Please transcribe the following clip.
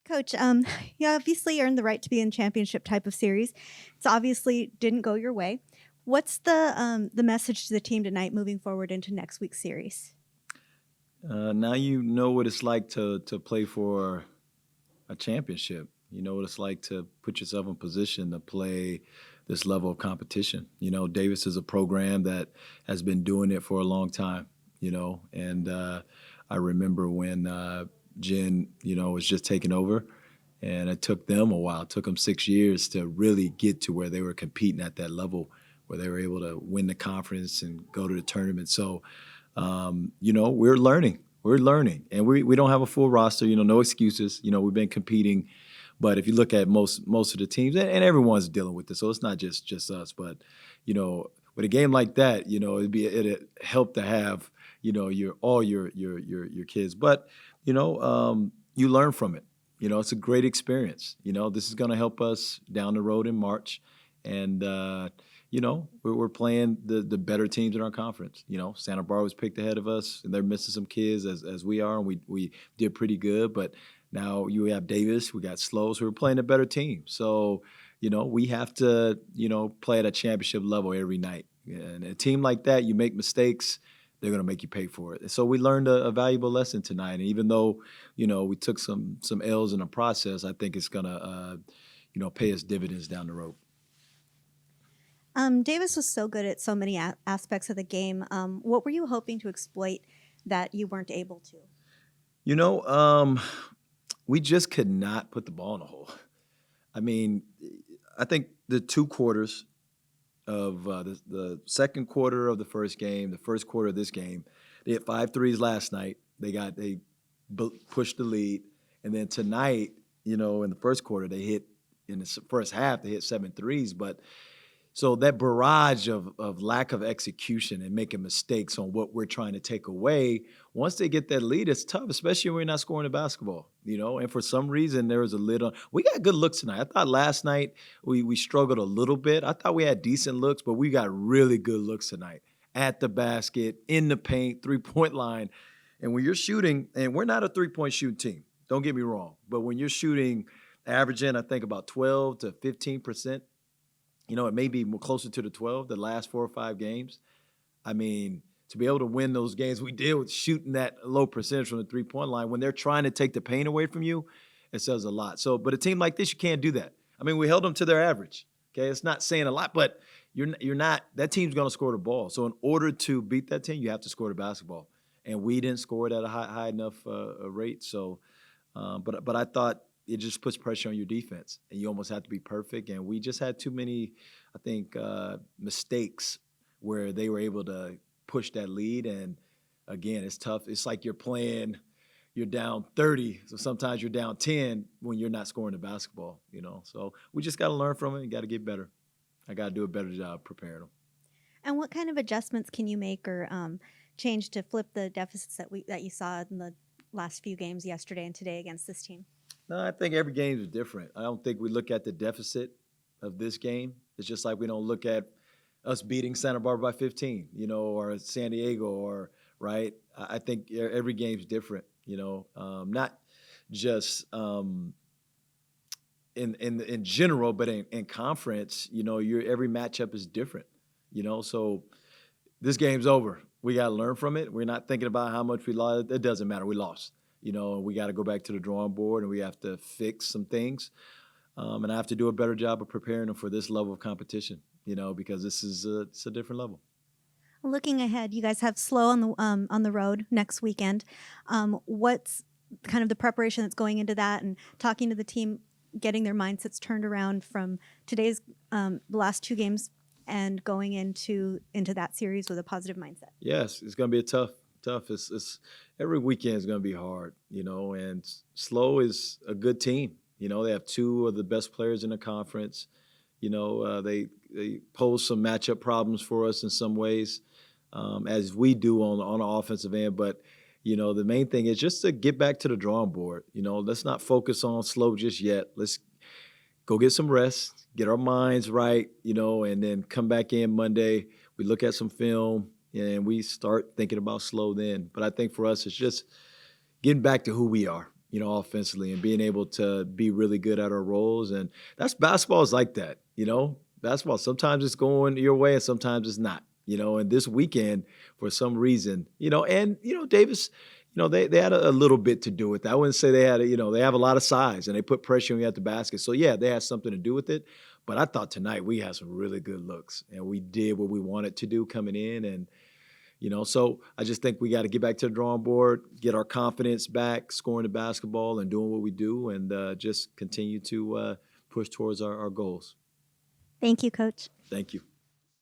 Coach, you obviously earned the right to be in championship type of series. It's obviously didn't go your way. What's the message to the team tonight moving forward into next week's series? Now you know what it's like to play for a championship. You know what it's like to put yourself in position to play this level of competition. Davis is a program that has been doing it for a long time. And I remember when Jen, was just taking over, and it took them a while. It took them 6 years to really get to where they were competing at that level, where they were able to win the conference and go to the tournament. So we're learning. We're learning, and we don't have a full roster. No excuses. We've been competing, but if you look at most of the teams, and everyone's dealing with this, so it's not just us. But with a game like that, it'd help to have your kids. But you learn from it. It's a great experience. This is going to help us down the road in March, and we're playing the better teams in our conference. Santa Barbara was picked ahead of us, and they're missing some kids as we are, and we did pretty good. But now you have Davis, we got Slow, so we're playing a better team. So, we have to, play at a championship level every night. And a team like that, you make mistakes, they're going to make you pay for it. And so we learned a valuable lesson tonight. And even though, we took some L's in the process, I think it's going to, pay us dividends down the road. Davis was so good at so many aspects of the game. What were you hoping to exploit that you weren't able to? We just could not put the ball in the hole. I mean, I think the two quarters of the second quarter of the first game, the first quarter of this game, they hit 5 threes last night. They pushed the lead, and then tonight, in the first quarter, they hit in the first half they hit 7 threes, but. So that barrage of lack of execution and making mistakes on what we're trying to take away, once they get that lead, it's tough, especially when we're not scoring the basketball, And for some reason, there was a lid on. We got good looks tonight. I thought last night we struggled a little bit. I thought we had decent looks, but we got really good looks tonight. At the basket, in the paint, three-point line. And when you're shooting, and we're not a three-point shooting team, don't get me wrong, but when you're shooting, averaging, I think, about 12 to 15%, it may be more closer to the 12 the last 4 or 5 games. I mean, to be able to win those games we did with shooting that low percentage from the three-point line when they're trying to take the pain away from you, it says a lot. So, but a team like this, you can't do that. I mean, we held them to their average. Okay, it's not saying a lot, but you're not. That team's going to score the ball. So, in order to beat that team, you have to score the basketball, and we didn't score it at a high enough rate. So, but I thought. It just puts pressure on your defense, and you almost have to be perfect. And we just had too many, I think, mistakes where they were able to push that lead. And, again, it's tough. It's like you're down 30, so sometimes you're down 10 when you're not scoring the basketball, So we just got to learn from it and got to get better. I got to do a better job preparing them. And what kind of adjustments can you make or change to flip the deficits that you saw in the last few games yesterday and today against this team? No, I think every game is different. I don't think we look at the deficit of this game. It's just like we don't look at us beating Santa Barbara by 15, or San Diego, or right. I think every game's different. Not just in general, but in conference. Every matchup is different. So this game's over. We got to learn from it. We're not thinking about how much we lost. It doesn't matter. We lost. We got to go back to the drawing board, and we have to fix some things. And I have to do a better job of preparing them for this level of competition, because this is it's a different level. Looking ahead, you guys have Slow on the road next weekend. What's kind of the preparation that's going into that, and talking to the team, getting their mindsets turned around from today's the last 2 games and going into that series with a positive mindset? Yes, it's going to be tough. It's every weekend is going to be hard, and Slow is a good team. They have 2 of the best players in the conference. They pose some matchup problems for us in some ways, as we do on the offensive end. But, the main thing is just to get back to the drawing board. Let's not focus on Slow just yet. Let's go get some rest, get our minds right, and then come back in Monday. We look at some film, and we start thinking about Slow then. But I think for us, it's just getting back to who we are. offensively and being able to be really good at our roles. And basketball is like that, basketball. Sometimes it's going your way and sometimes it's not, and this weekend for some reason, Davis, they had a little bit to do with that. I wouldn't say they had, they have a lot of size and they put pressure on you at the basket. So yeah, they had something to do with it. But I thought tonight we had some really good looks and we did what we wanted to do coming in. And so I just think we got to get back to the drawing board, get our confidence back, scoring the basketball and doing what we do, and just continue to push towards our goals. Thank you, Coach. Thank you.